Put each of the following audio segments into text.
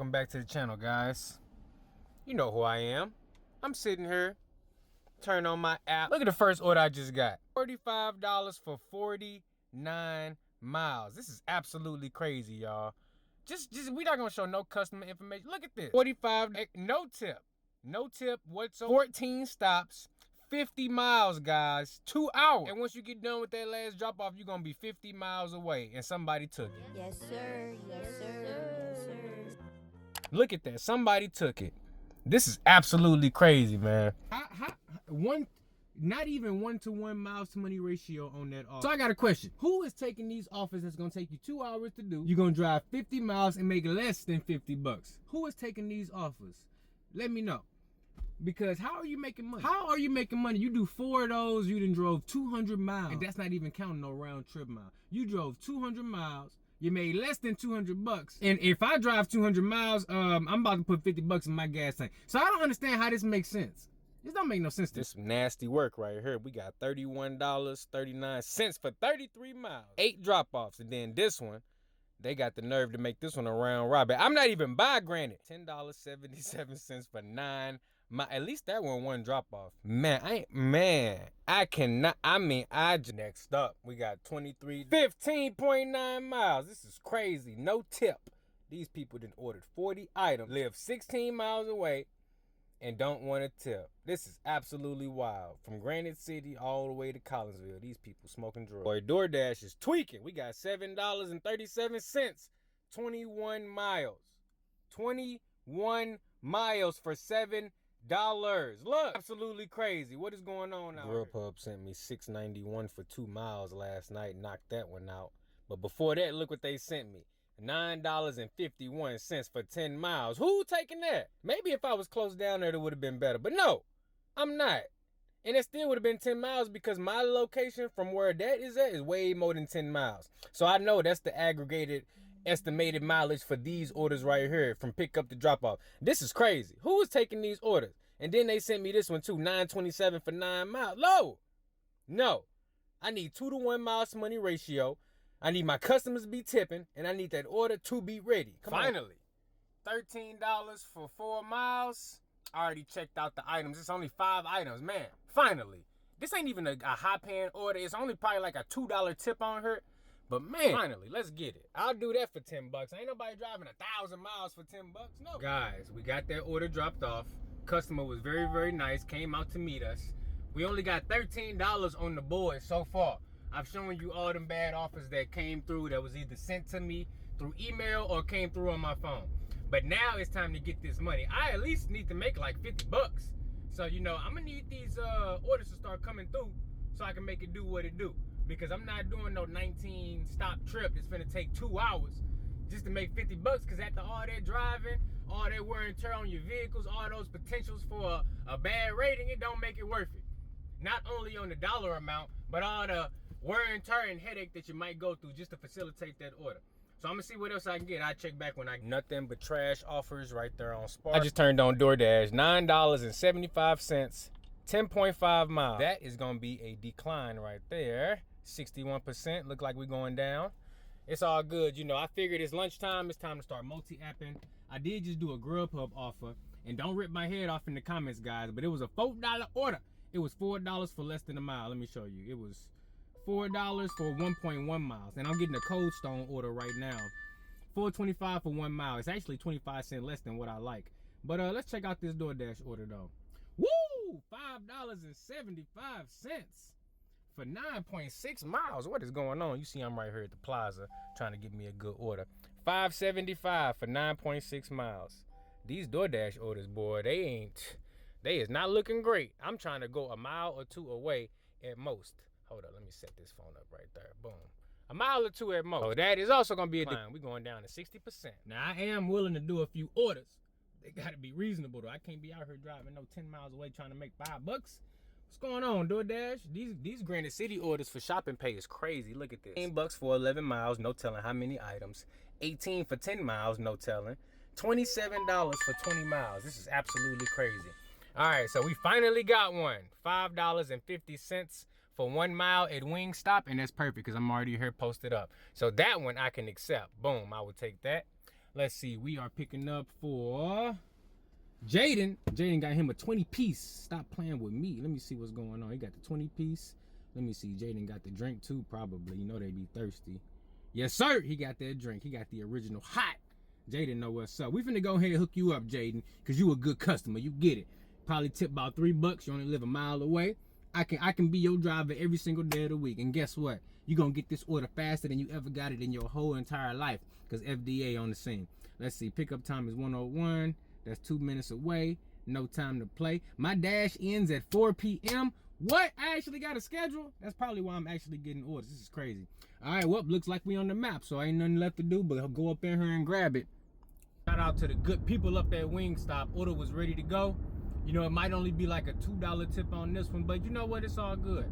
Welcome back to the channel, guys. You know who I am. I'm sitting here, turn on my app. Look at the first order I just got. $45 for 49 miles. This is absolutely crazy, y'all. Just we're not gonna show no customer information. Look at this. 45, no tip. No tip whatsoever. 14 stops, 50 miles, guys. 2 hours. And once you get done with that last drop off, you're gonna be 50 miles away and somebody took it. Yes, sir. Yes, sir. Yes, sir. Look at that. Somebody took it. This is absolutely crazy, man. Not even 1-to-1 miles to money ratio on that offer. So I got a question. Who is taking these offers that's gonna take you 2 hours to do? You're gonna drive 50 miles and make less than 50 bucks. Who is taking these offers? Let me know. Because how are you making money? How are you making money? You do 4 of those, you done drove 200 miles. And that's not even counting no round trip mile. You drove 200 miles. You made less than 200 bucks. And if I drive 200 miles, I'm about to put 50 bucks in my gas tank. So I don't understand how this makes sense. This don't make no sense to me. This is nasty work right here. We got $31.39 for 33 miles. 8 drop-offs. And then this one, they got the nerve to make this one a round robin. I'm not even by, granted. $10.77 for 9 miles. At least that one drop-off. Next up, we got 15.9 miles. This is crazy. No tip. These people done ordered 40 items, live 16 miles away, and don't want a tip. This is absolutely wild. From Granite City all the way to Collinsville, these people smoking drugs. Boy, Doordash is tweaking. We got $7.37, 21 miles. 21 miles for $7. Look, absolutely crazy. What is going on now? Grubhub sent me $6.91 for 2 miles last night. Knocked that one out. But before that, look what they sent me. $9.51 for 10 miles. Who taking that? Maybe if I was close down there, it would have been better. But no, I'm not. And it still would have been 10 miles because my location from where that is at is way more than 10 miles. So I know that's the aggregated estimated mileage for these orders right here from pick up to drop off. This is crazy. Who is taking these orders? And then they sent me this one too, $9.27 for 9 miles. No. I need 2-to-1 miles to money ratio. I need my customers to be tipping, and I need that order to be ready. Finally, $13 for 4 miles. I already checked out the items. It's only 5 items, man. Finally. This ain't even a high-paying order. It's only probably like a $2 tip on her. But man, finally, let's get it. I'll do that for 10 bucks. Ain't nobody driving 1,000 miles for 10 bucks. No. Guys, we got that order dropped off. Customer was very, very nice. Came out to meet us. We only got $13 on the board so far. I've shown you all them bad offers that came through that was either sent to me through email or came through on my phone. But now it's time to get this money. I at least need to make like 50 bucks. So, you know, I'm gonna need these orders to start coming through so I can make it do what it do. Because I'm not doing no 19 stop trip that's finna take 2 hours just to make 50 bucks. Because after all that driving, all that wear and tear on your vehicles, all those potentials for a bad rating, it don't make it worth it. Not only on the dollar amount, but all the wear and tear and headache that you might go through just to facilitate that order. So I'm gonna see what else I can get. I check back when I get nothing but trash offers right there on Spark. I just turned on Doordash, $9.75, 10.5 miles. That is gonna be a decline right there. 61%, look like we're going down. It's all good, you know. I figured it's lunchtime, it's time to start multi-apping. I did just do a Grubhub offer, and don't rip my head off in the comments, guys, but it was a $4 order. It was $4 for less than a mile. Let me show you. It was $4 for 1.1 miles, and I'm getting a Cold Stone order right now. $4.25 for 1 mile. It's actually 25 cents less than what I like. But let's check out this Doordash order though. Woo! $5.75 for 9.6 miles. What is going on? You see I'm right here at the plaza trying to get me a good order. $5.75 for 9.6 miles. These Doordash orders, boy, they is not looking great. I'm trying to go a mile or 2 away at most. Hold up, let me set this phone up right there. Boom. A mile or 2 at most. So that is also going to be a decline. We're going down to 60%. Now, I am willing to do a few orders. They got to be reasonable, though. I can't be out here driving no 10 miles away trying to make $5. What's going on, Doordash? These Granite City orders for shopping pay is crazy. Look at this. $18 for 11 miles, no telling how many items. $18 for 10 miles, no telling. $27 for 20 miles. This is absolutely crazy. All right, so we finally got one. $5.50 for 1 mile at Wingstop, and that's perfect because I'm already here posted up. So that one I can accept. Boom, I will take that. Let's see. We are picking up for Jaden. Jaden got him a 20-piece. Stop playing with me. Let me see what's going on. He got the 20-piece. Let me see. Jaden got the drink too, probably. You know they be thirsty. Yes, sir. He got that drink. He got the original hot. Jaden know what's up. We finna go ahead and hook you up, Jaden, because you a good customer. You get it. Probably tip about $3. You only live a mile away. I can be your driver every single day of the week. And guess what? You're going to get this order faster than you ever got it in your whole entire life because FDA on the scene. Let's see. Pickup time is 1:01. That's 2 minutes away. No time to play. My dash ends at 4 p.m. What? I actually got a schedule? That's probably why I'm actually getting orders. This is crazy. All right, well, looks like we on the map, so ain't nothing left to do but go up in here and grab it. Shout out to the good people up at Wingstop. Order was ready to go. You know, it might only be like a $2 tip on this one, but you know what? It's all good.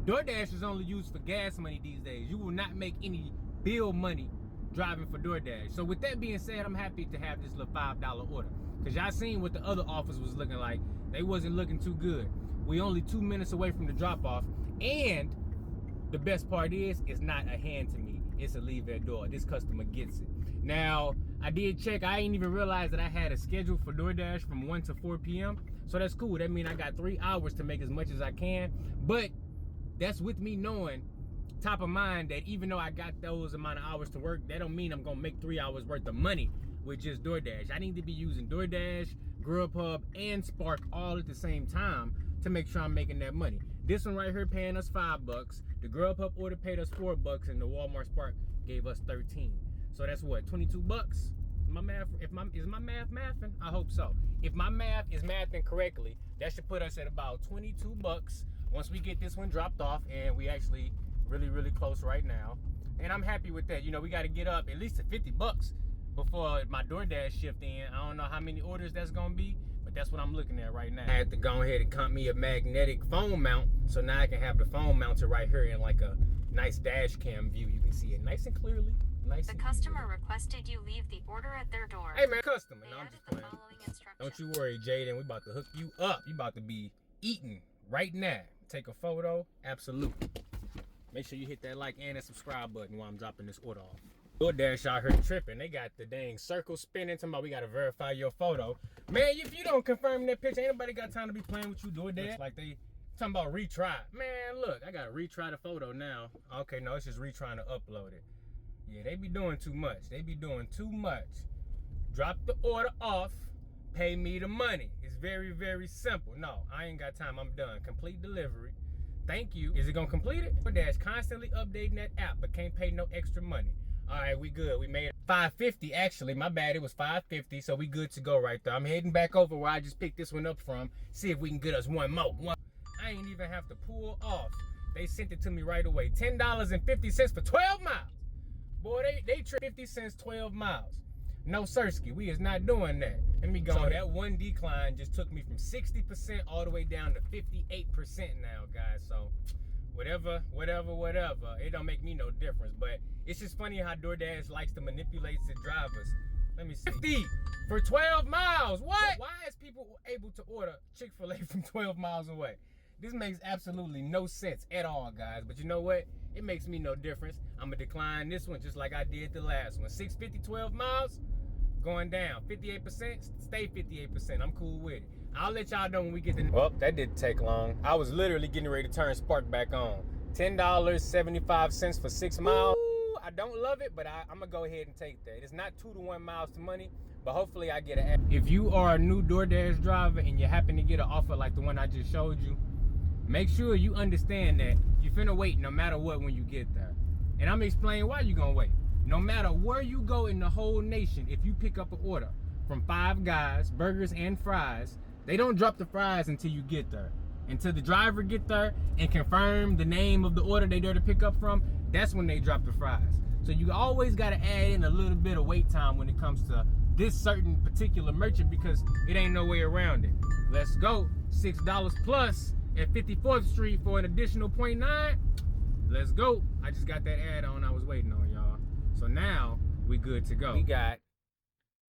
Doordash is only used for gas money these days. You will not make any bill money driving for Doordash. So with that being said, I'm happy to have this little $5 order. Because y'all seen what the other offers was looking like. They wasn't looking too good. We only 2 minutes away from the drop-off. And the best part is, it's not a hand to me. It's a leave at door. This customer gets it. Now, I did check. I ain't even realized that I had a schedule for Doordash from 1 to 4 p.m. So that's cool. That means I got 3 hours to make as much as I can. But that's with me knowing, top of mind, that even though I got those amount of hours to work, that don't mean I'm going to make 3 hours worth of money with just Doordash. I need to be using Doordash, Grubhub, and Spark all at the same time to make sure I'm making that money. This one right here paying us $5. The Grubhub order paid us $4, and the Walmart Spark gave us 13. So that's what, $22? My math, is my math mathing? I hope so. If my math is mathing correctly, that should put us at about $22 once we get this one dropped off, and we actually really close right now. And I'm happy with that. You know, we got to get up at least to $50 before my Doordash shift in. I don't know how many orders that's gonna be, but that's what I'm looking at right now. I had to go ahead and comp me a magnetic phone mount, so now I can have the phone mounted right here in like a nice dash cam view. You can see it nice and clearly. The customer requested you leave the order at their door. Hey man, customer. They No, I'm added just the playing. following instructions. Don't you worry, Jaden. We about to hook you up. You about to be eating right now. Take a photo. Absolutely. Make sure you hit that like and that subscribe button while I'm dropping this order off. Doordash out here tripping. They got the dang circle spinning. Talking about we gotta verify your photo. Man, if you don't confirm that picture, ain't nobody got time to be playing with you, Doordash. Looks like they talking about retry. Man, look, I gotta retry the photo now. Okay, no, it's just retrying to upload it. Yeah, they be doing too much. They be doing too much. Drop the order off, pay me the money. It's very simple. No, I ain't got time. I'm done. Complete delivery. Thank you. Is it gonna complete it? Doordash constantly updating that app, but can't pay no extra money. All right, we good. We made it. $5.50 actually. My bad. It was $5.50, so we good to go right there. I'm heading back over where I just picked this one up from. See if we can get us one more. I ain't even have to pull off. They sent it to me right away. $10.50 for 12 miles. Boy, they trip 50 cents 12 miles. No sirski, we is not doing that. Let me go. So that one decline just took me from 60% all the way down to 58% now, guys. So whatever. It don't make me no difference. But it's just funny how DoorDash likes to manipulate the drivers. Let me see. 50 for 12 miles. What? Why is people able to order Chick-fil-A from 12 miles away? This makes absolutely no sense at all, guys. But you know what? It makes me no difference. I'm going to decline this one just like I did the last one. 650, 12 miles, going down. 58%, stay 58%. I'm cool with it. I'll let y'all know when we get the... Well, that didn't take long. I was literally getting ready to turn Spark back on. $10.75 for 6 miles. Ooh, I don't love it, but I'm going to go ahead and take that. It's not 2 to 1 miles to money, but hopefully I get an... If you are a new DoorDash driver and you happen to get an offer like the one I just showed you, make sure you understand that you finna wait no matter what when you get there. And I'm explaining why you gonna wait. No matter where you go in the whole nation, if you pick up an order from Five Guys, burgers and fries, they don't drop the fries until you get there. Until the driver get there and confirm the name of the order they there to pick up from, that's when they drop the fries. So you always gotta add in a little bit of wait time when it comes to this certain particular merchant because it ain't no way around it. Let's go, $6 plus at 54th Street for an additional 0.9. Let's go. I just got that ad on I was waiting on, y'all. So now we good to go. We got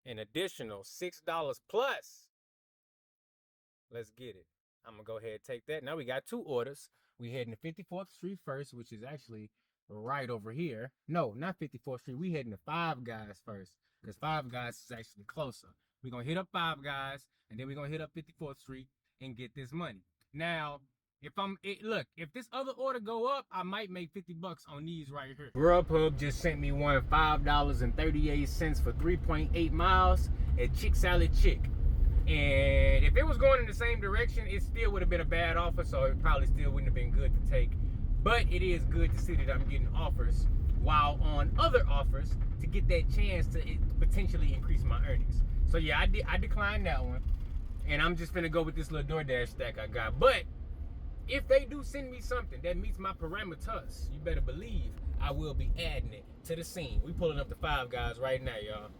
an additional $6 plus. Let's get it. I'm gonna go ahead and take that. Now we got 2 orders. We heading to 54th Street first, which is actually right over here. No, not 54th Street. We heading to Five Guys first. because Five Guys is actually closer. We're gonna hit up Five Guys, and then we're gonna hit up 54th Street and get this money. Now, if this other order go up, I might make 50 bucks on these right here. Grubhub just sent me one $5.38 for 3.8 miles at Chick Salad Chick. And if it was going in the same direction, it still would have been a bad offer, so it probably still wouldn't have been good to take. But it is good to see that I'm getting offers while on other offers to get that chance to potentially increase my earnings. So yeah, I declined that one. And I'm just gonna go with this little Doordash stack I got. But if they do send me something that meets my parameters, you better believe I will be adding it to the scene. We pulling up the Five Guys right now, y'all.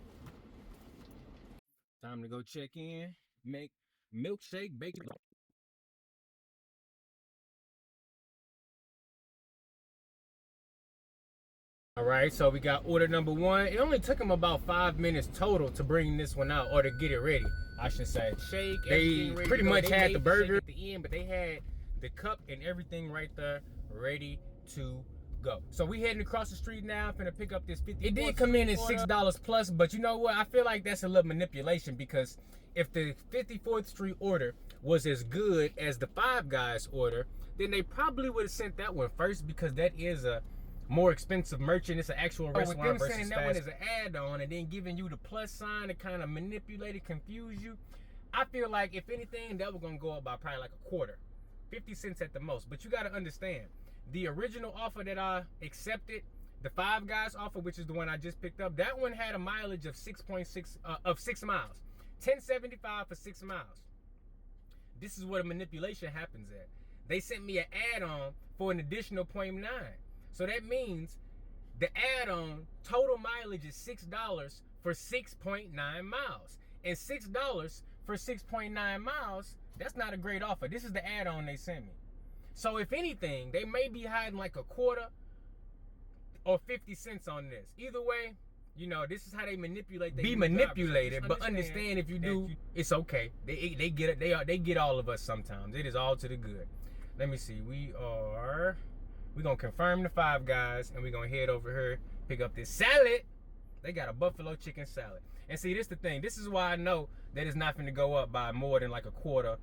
Time to go check in, make milkshake, bacon. All right, so we got order number one. It only took them about 5 minutes total to bring this one out, or to get it ready, I should say. Shake, they pretty much had the burger at the end, but they had the cup and everything right there ready to go. So we heading across the street now, finna pick up this 50. It did come in at $6 plus, but you know what? I feel like that's a little manipulation, because if the 54th Street order was as good as the Five Guys order, then they probably would have sent that one first, because that is a more expensive merchant. It's an actual restaurant. With them sending that one as an add-on and then giving you the plus sign to kind of manipulate it, confuse you, I feel like if anything, that was gonna go up by probably like a quarter, 50 cents at the most. But you gotta understand, the original offer that I accepted, the Five Guys offer, which is the one I just picked up, that one had a mileage of 6 miles, 10.75 for 6 miles. This is where the manipulation happens at. They sent me an add-on for an additional 0.9. So that means the add-on total mileage is $6 for 6.9 miles. And $6 for 6.9 miles, that's not a great offer. This is the add-on they sent me. So if anything, they may be hiding like a quarter or 50 cents on this. Either way, you know, this is how they manipulate. Be manipulated, but understand if you do, it's okay. They get it. They get all of us sometimes. It is all to the good. Let me see. We're going to confirm the Five Guys, and we're going to head over here, pick up this salad. They got a buffalo chicken salad. And see, this is the thing. This is why I know that it's not going to go up by more than like a quarter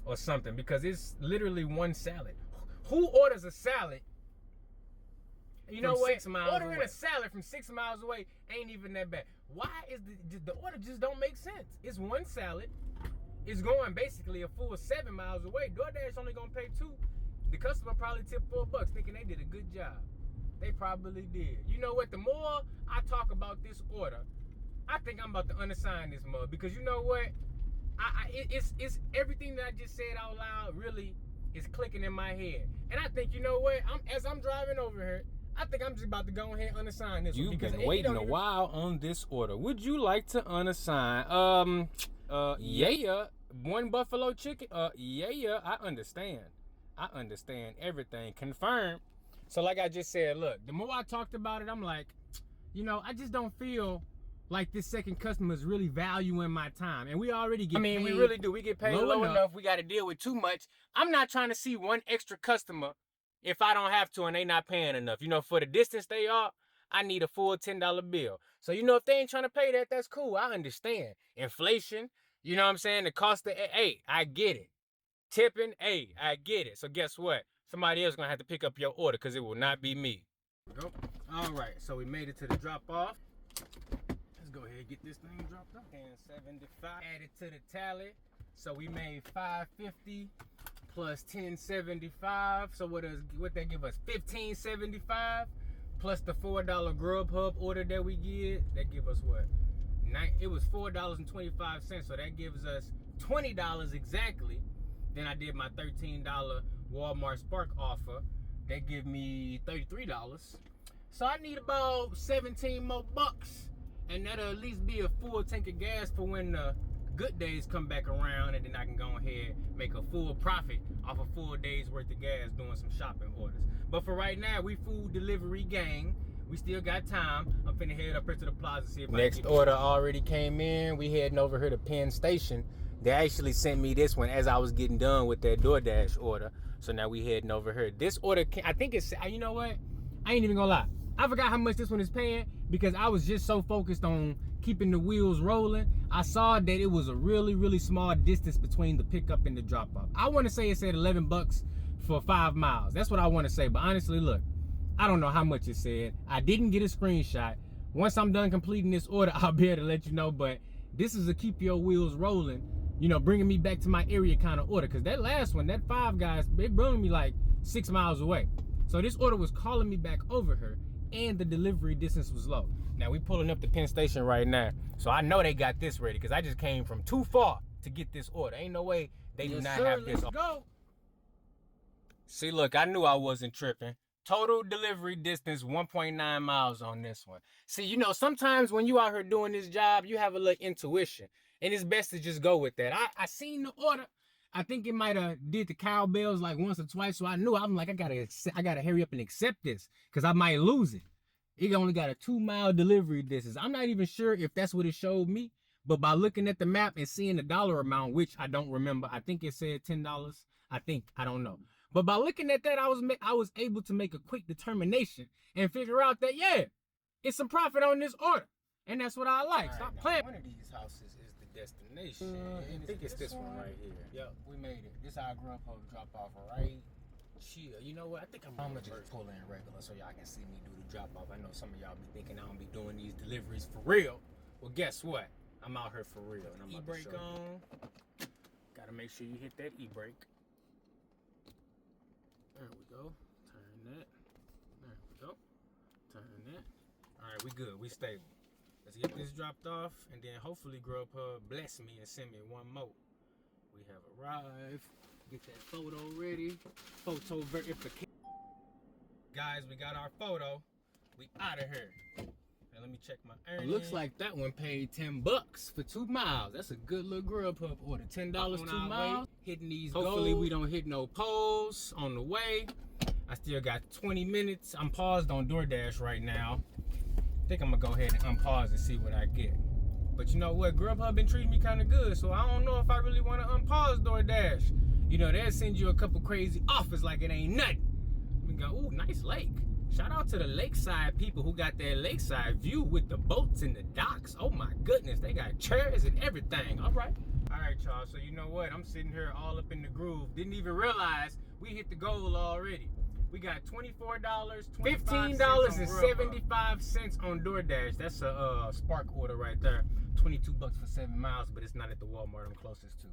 or something, because it's literally one salad. Who orders a salad? You know what? Ordering a salad from 6 miles away ain't even that bad. Why is the order just don't make sense? It's one salad. It's going basically a full 7 miles away. Doordash only going to pay 2. The customer probably tipped $4 thinking they did a good job. They probably did. You know what? The more I talk about this order, I think I'm about to unassign this mug, because you know what? It's everything that I just said out loud really is clicking in my head. And I think, you know what? As I'm driving over here, I think I'm just about to go ahead and unassign this one. You've been waiting a while on this order. Would you like to unassign? Yeah. One buffalo chicken? Yeah. I understand everything. Confirmed. So like I just said, look, the more I talked about it, I'm like, you know, I just don't feel like this second customer is really valuing my time. And we already get paid. We really do. We get paid low enough. We got to deal with too much. I'm not trying to see one extra customer if I don't have to and they not paying enough. You know, for the distance they are, I need a full $10 bill. So, you know, if they ain't trying to pay that, that's cool. I understand. Inflation, you know what I'm saying? The cost of, hey, I get it. Tipping, hey, I get it. So guess what? Somebody else gonna have to pick up your order, because it will not be me. Go. All right, so we made it to the drop off. Let's go ahead and get this thing dropped off. 10.75 added to the tally. So we made $5.50 plus 10.75. So what that give us? $15.75 plus the $4 Grubhub order that we get. That give us what? It was $4.25. So that gives us $20 exactly. Then I did my $13 Walmart Spark offer. That give me $33. So I need about 17 more bucks. And that'll at least be a full tank of gas for when the good days come back around. And then I can go ahead and make a full profit off a full day's worth of gas doing some shopping orders. But for right now, we food delivery gang. We still got time. I'm finna head up here to the plaza, see if next order already came in. We heading over here to Penn Station. They actually sent me this one as I was getting done with that Doordash order. So now we heading over here. This order, I think it's, you know what? I ain't even gonna lie. I forgot how much this one is paying because I was just so focused on keeping the wheels rolling. I saw that it was a really, really small distance between the pickup and the drop off. I want to say it said 11 bucks for 5 miles. That's what I want to say. But honestly, look, I don't know how much it said. I didn't get a screenshot. Once I'm done completing this order, I'll be able to let you know. But this is a keep your wheels rolling, you know, bringing me back to my area kind of order. Because that last one, that Five Guys, it brought me like 6 miles away. So this order was calling me back over here, and the delivery distance was low. Now we pulling up the Penn Station right now. So I know they got this ready because I just came from too far to get this order. Ain't no way they do not have this. Let's go. See, look, I knew I wasn't tripping. Total delivery distance, 1.9 miles on this one. See, you know, sometimes when you out here doing this job, you have a little intuition. And it's best to just go with that. I seen the order. I think it might have did the cowbells like once or twice. So I knew, I'm like, I gotta hurry up and accept this because I might lose it. It only got a 2-mile delivery distance. I'm not even sure if that's what it showed me. But by looking at the map and seeing the dollar amount, which I don't remember, I think it said $10. I don't know. But by looking at that, I was able to make a quick determination and figure out that, yeah, it's some profit on this order. And that's what I like. Stop playing. One of these houses is the destination. I think it's this one right here. Yep, we made it. This is our grandpa drop off right here. You know what? I think I'm gonna just pull in regular so y'all can see me do the drop off. I know some of y'all be thinking I don't be doing these deliveries for real. Well, guess what? I'm out here for real. And I'm E-brake on. Gotta make sure you hit that E-brake. There we go. Turn that. There we go. Turn that. All right, we good. We stable. Let's get this dropped off, and then hopefully Grubhub bless me and send me one more. We have arrived. Get that photo ready. Photo verification. Guys, we got our photo. We out of here. Now let me check my earnings. Looks like that one paid 10 bucks for 2 miles. That's a good little Grubhub order. $10 2 miles. Hitting these goals. Hopefully we don't hit no poles on the way. I still got 20 minutes. I'm paused on Doordash right now. I think I'm gonna go ahead and unpause and see what I get. But you know what? Grubhub been treating me kind of good, so I don't know if I really want to unpause Doordash. You know, they'll send you a couple crazy offers like it ain't nothing. We go, ooh, nice lake. Shout out to the lakeside people who got that lakeside view with the boats and the docks. Oh my goodness, they got chairs and everything. All right, y'all. So you know what? I'm sitting here all up in the groove. Didn't even realize we hit the goal already. We got $24, $15.75 on Doordash. That's a Spark order right there. 22 bucks for 7 miles, but it's not at the Walmart I'm closest to.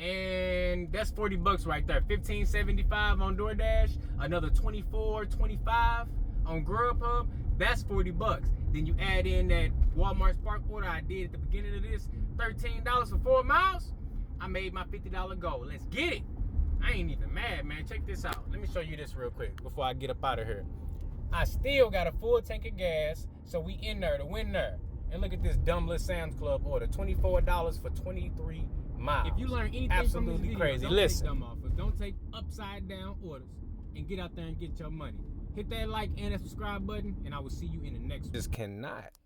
And that's 40 bucks right there. $15.75 on Doordash. Another $24.25 on Grubhub. That's 40 bucks. Then you add in that Walmart Spark order I did at the beginning of this, $13 for 4 miles. I made my $50 goal. Let's get it. I ain't even mad, man. Check this out. Let me show you this real quick before I get up out of here. I still got a full tank of gas, so we in there to win there. And look at this dumb little Sam's Club order. $24 for 23 miles. If you learn anything absolutely from this video, crazy, don't take dumb offers. Don't take upside down orders. And get out there and get your money. Hit that like and that subscribe button, and I will see you in the next one. Just cannot.